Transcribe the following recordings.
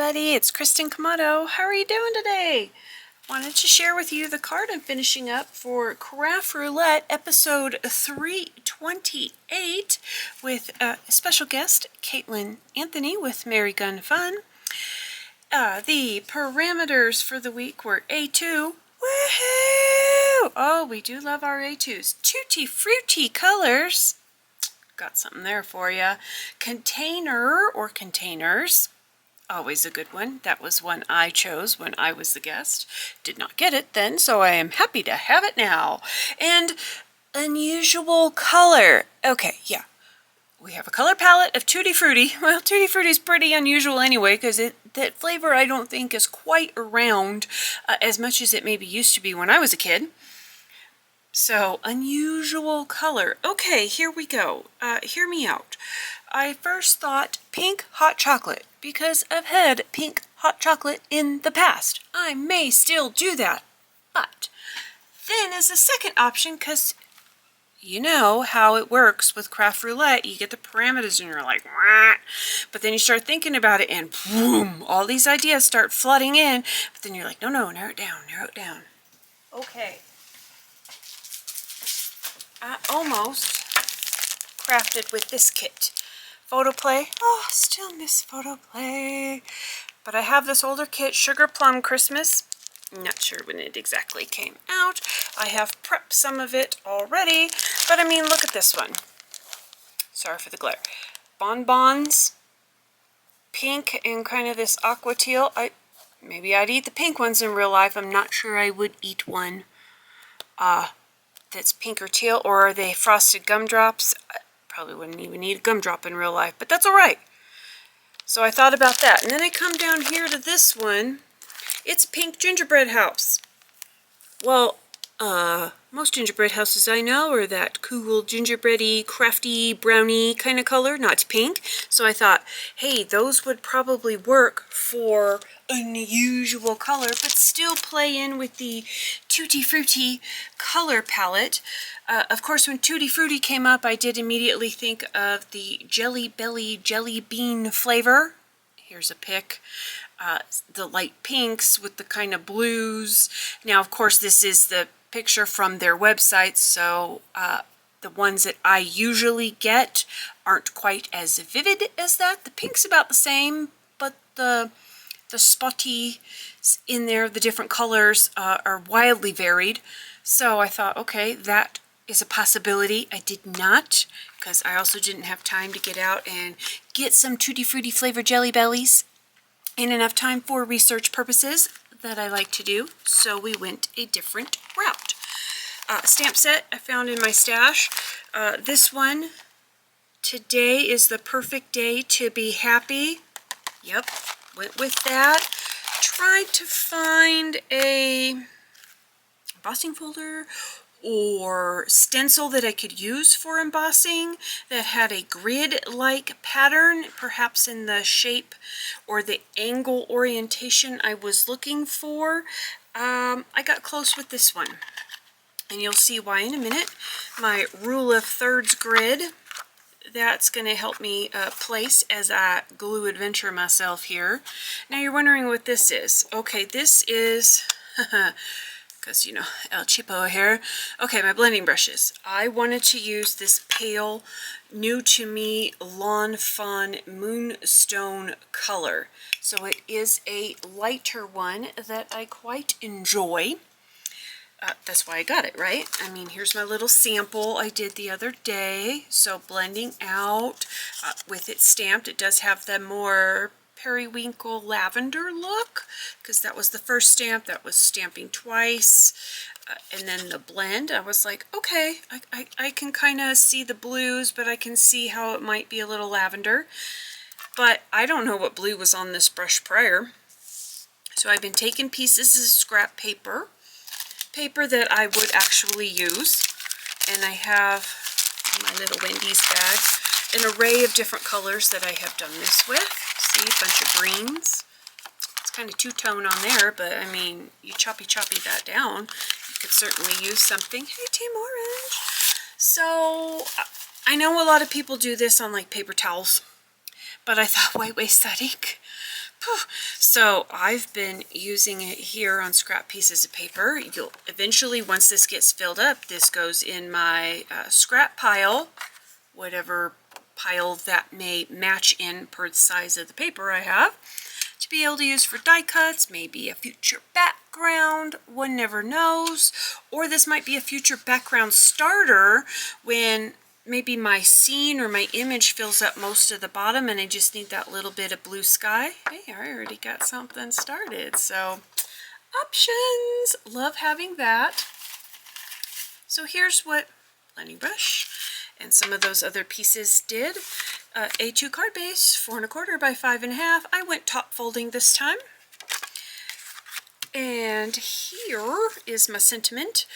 everybody, it's Kristin Kamado. How are you doing today? Wanted to share with you the card I'm finishing up for Craft Roulette episode 328 with a special guest, Caitlin Anthony with Merry Gun Fun. The parameters for the week were A2. Woohoo! Oh, we do love our A2s. Tutti-Frutti colors. Got something there for you. Container or containers. Always a good one. That was one I chose when I was the guest. Did not get it then, so I am happy to have it now. And unusual color. Okay, yeah. We have a color palette of Tutti-Frutti. Well, Tutti-Frutti is pretty unusual anyway, because that flavor I don't think is quite around as much as it maybe used to be when I was a kid. So, unusual color. Okay, here we go. Hear me out. I first thought pink hot chocolate because I've had pink hot chocolate in the past. I may still do that. But then as a second option, because you know how it works with Craft Roulette, you get the parameters and you're like, wah. But then you start thinking about it and boom, all these ideas start flooding in. But then you're like, no, narrow it down, narrow it down. Okay. I almost crafted with this kit. Photo Play. Oh, still miss Photo Play. But I have this older kit, Sugar Plum Christmas. Not sure when it exactly came out. I have prepped some of it already. But I mean, look at this one. Sorry for the glare. Bonbons. Pink and kind of this aqua teal. Maybe I'd eat the pink ones in real life. I'm not sure I would eat one that's pink or teal. Or are they frosted gumdrops? Probably wouldn't even need a gumdrop in real life, but that's all right. So I thought about that. And then I come down here to this one. It's Pink Gingerbread House. Well, most gingerbread houses I know are that cool gingerbready, crafty, brownie kind of color, not pink. So I thought, hey, those would probably work for unusual color, but still play in with the Tutti-Frutti color palette. Of course, when Tutti-Frutti came up, I did immediately think of the Jelly Belly Jelly Bean flavor. Here's a pic. The light pinks with the kind of blues. Now, of course, this is the picture from their website, so the ones that I usually get aren't quite as vivid as that. The pink's about the same, but the spotty in there, the different colors are wildly varied. So I thought, okay, that is a possibility. I did not, because I also didn't have time to get out and get some Tutti-Frutti flavored Jelly Bellies in enough time for research purposes that I like to do. So we went a different route. Stamp set I found in my stash. This one, today is the perfect day to be happy. Yep, went with that. Tried to find a embossing folder or stencil that I could use for embossing that had a grid-like pattern, perhaps in the shape or the angle orientation I was looking for. I got close with this one, and you'll see why in a minute. My rule of thirds grid, that's going to help me place as I glue adventure myself here. Now you're wondering what this is. Okay, this is... because, you know, El Cheapo here. Okay, my blending brushes. I wanted to use this pale, new to me, Lawn Fawn Moonstone color. So it is a lighter one that I quite enjoy. That's why I got it, right? I mean, here's my little sample I did the other day. So blending out with it stamped. It does have the more periwinkle lavender look, because that was the first stamp that was stamping twice. And then the blend, I was like, okay, I can kind of see the blues, but I can see how it might be a little lavender. But I don't know what blue was on this brush prior. So I've been taking pieces of scrap paper that I would actually use. And I have in my little Wendy's bag an array of different colors that I have done this with. See, a bunch of greens. It's kind of two-tone on there, but I mean, you choppy that down. You could certainly use something. Hey, Team Orange. So, I know a lot of people do this on like paper towels, but I thought, why waste that ink? So I've been using it here on scrap pieces of paper. You'll eventually, once this gets filled up, this goes in my scrap pile, whatever pile that may match in per the size of the paper I have, to be able to use for die cuts, maybe a future background, one never knows. Or this might be a future background starter when maybe my scene or my image fills up most of the bottom and I just need that little bit of blue sky. Hey, I already got something started. So options, love having that. So here's what blending brush and some of those other pieces did. A2 card base, 4 1/4 by 5 1/2. I went top folding this time. And here is my sentiment.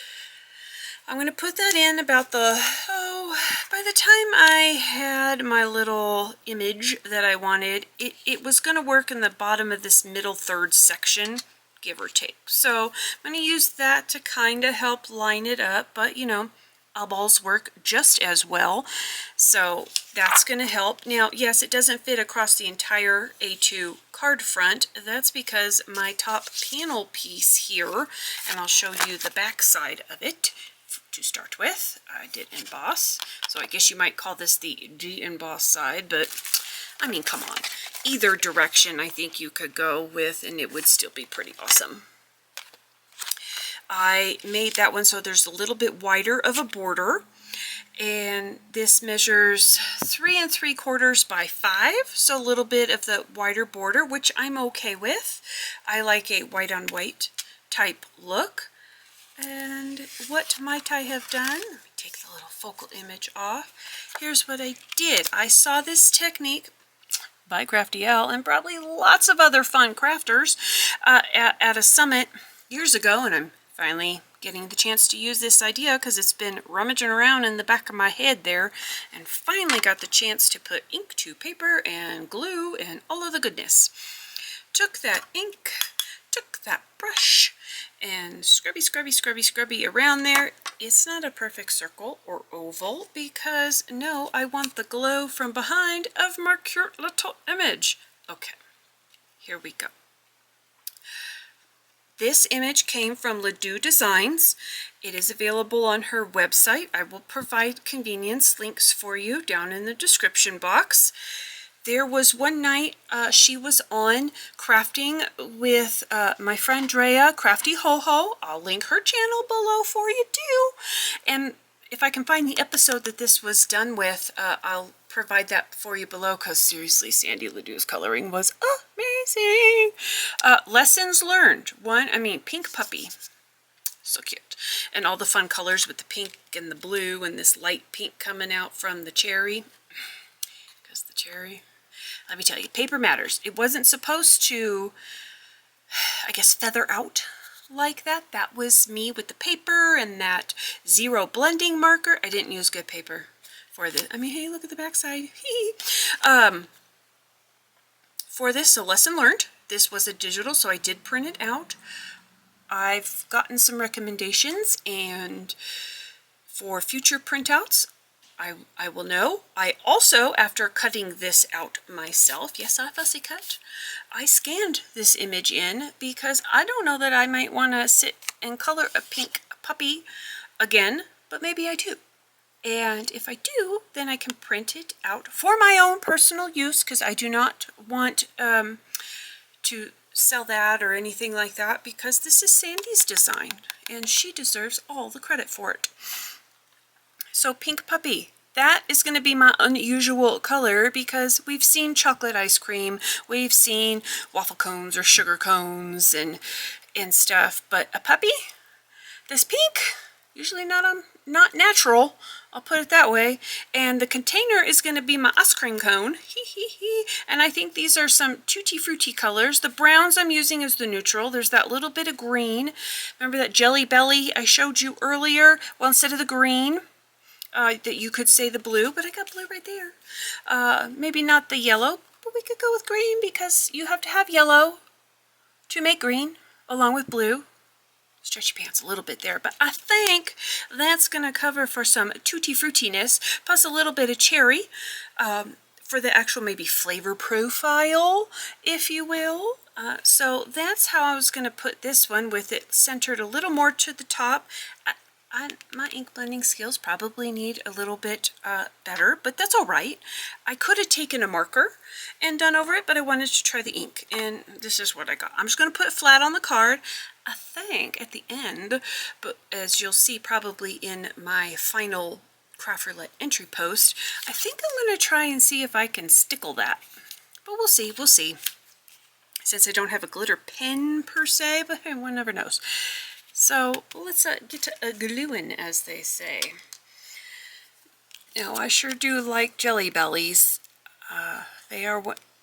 I'm going to put that in about by the time I had my little image that I wanted, it was going to work in the bottom of this middle third section, give or take. So I'm going to use that to kind of help line it up, but you know, eyeballs work just as well. So that's going to help. Now, yes, it doesn't fit across the entire A2 card front. That's because my top panel piece here, and I'll show you the back side of it to start with, I did emboss. So I guess you might call this the de-emboss side, but I mean, come on. Either direction I think you could go with and it would still be pretty awesome. I made that one so there's a little bit wider of a border, and this measures 3 3/4 by 5, so a little bit of the wider border, which I'm okay with. I like a white on white type look. And what might I have done? Let me take the little focal image off. Here's what I did. I saw this technique by Crafty L and probably lots of other fun crafters at a summit years ago, and I'm finally getting the chance to use this idea because it's been rummaging around in the back of my head there, and finally got the chance to put ink to paper and glue and all of the goodness. Took that ink, took that brush, and scrubby around there. It's not a perfect circle or oval because no, I want the glow from behind of my cute little image. Okay, here we go. This image came from Ledoux Designs. It is available on her website. I will provide convenience links for you down in the description box. There was one night she was on crafting with my friend Drea, Crafty Ho Ho. I'll link her channel below for you too. And if I can find the episode that this was done with, I'll provide that for you below, because seriously, Sandy Ledoux's coloring was amazing. Lessons learned. Pink puppy. So cute. And all the fun colors with the pink and the blue and this light pink coming out from the cherry. Because the cherry... Let me tell you, paper matters. It wasn't supposed to, I guess, feather out like that. That was me with the paper and that zero blending marker. I didn't use good paper for this. I mean, hey, look at the backside. For this, so lesson learned. This was a digital, so I did print it out. I've gotten some recommendations, and for future printouts, I will know. I also, after cutting this out myself, yes, I fussy cut, I scanned this image in because I don't know that I might want to sit and color a pink puppy again, but maybe I do. And if I do, then I can print it out for my own personal use, because I do not want to sell that or anything like that, because this is Sandy's design and she deserves all the credit for it. So pink puppy, that is going to be my unusual color because we've seen chocolate ice cream, we've seen waffle cones or sugar cones and stuff, but a puppy, this pink, usually not natural, I'll put it that way. And the container is going to be my ice cream cone, and I think these are some Tutti-Frutti colors. The browns I'm using is the neutral. There's that little bit of green. Remember that Jelly Belly I showed you earlier? Well, instead of the green, that you could say the blue, but I got blue right there. Maybe not the yellow, but we could go with green because you have to have yellow to make green along with blue. Stretch your pants a little bit there, but I think that's going to cover for some tutti-fruitiness, plus a little bit of cherry for the actual maybe flavor profile, if you will. So that's how I was going to put this one, with it centered a little more to the top. My ink blending skills probably need a little bit better, but that's all right. I could have taken a marker and done over it, but I wanted to try the ink, and this is what I got. I'm just going to put it flat on the card, I think, at the end, but as you'll see probably in my final Craft Roulette entry post, I think I'm going to try and see if I can stickle that. But we'll see, since I don't have a glitter pen per se, but one never knows. So let's get to gluing, as they say. Now, I sure do like Jelly Bellies. They are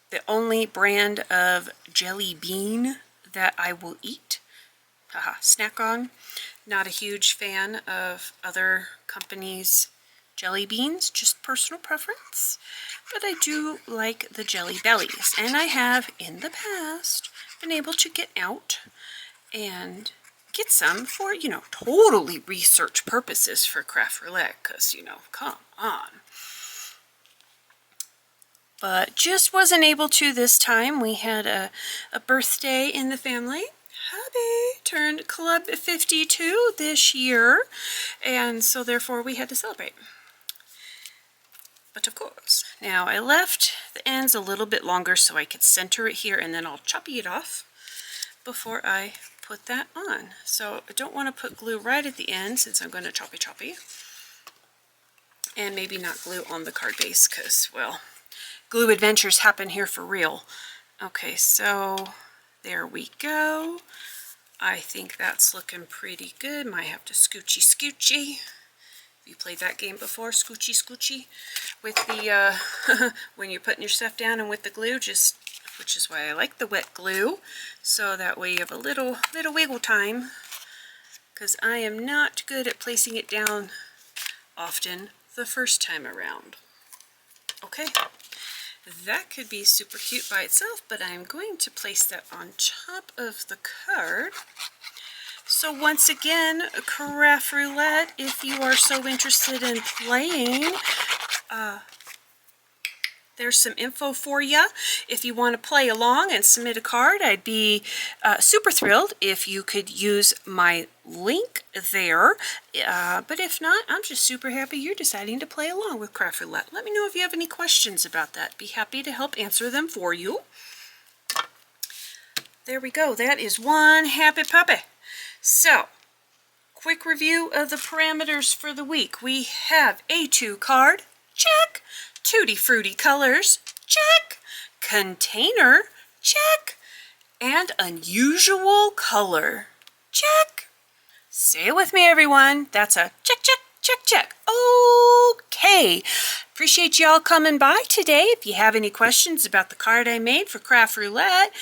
the only brand of jelly bean that I will eat. Snack on. Not a huge fan of other companies' jelly beans, just personal preference. But I do like the Jelly Bellies, and I have in the past been able to get out and get some for, you know, totally research purposes for Craft Roulette, because, you know, come on. But just wasn't able to this time. We had a birthday in the family. Hubby turned Club 52 this year, and so therefore we had to celebrate. But of course, now I left the ends a little bit longer so I could center it here, and then I'll choppy it off before I put that on. So I don't want to put glue right at the end, since I'm going to choppy. And maybe not glue on the card base, because, well, glue adventures happen here for real. Okay, so there we go. I think that's looking pretty good. Might have to scoochy. You played that game before, scoochy, with the, when you're putting your stuff down and with the glue, which is why I like the wet glue, so that way you have a little wiggle time, because I am not good at placing it down often the first time around. Okay, that could be super cute by itself, but I'm going to place that on top of the card. So once again, Craft Roulette, if you are so interested in playing, there's some info for you. If you want to play along and submit a card, I'd be super thrilled if you could use my link there. But if not, I'm just super happy you're deciding to play along with Craft Roulette. Let me know if you have any questions about that. Be happy to help answer them for you. There we go. That is one happy puppy. So, quick review of the parameters for the week. We have A2 card, check. Tutti-Frutti colors, check. Container, check. And unusual color, check. Say it with me, everyone. That's a check. Okay. Appreciate y'all coming by today. If you have any questions about the card I made for Craft Roulette,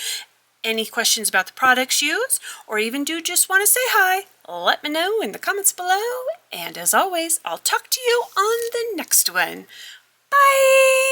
any questions about the products used, or even do just want to say hi, let me know in the comments below. And as always, I'll talk to you on the next one. Bye!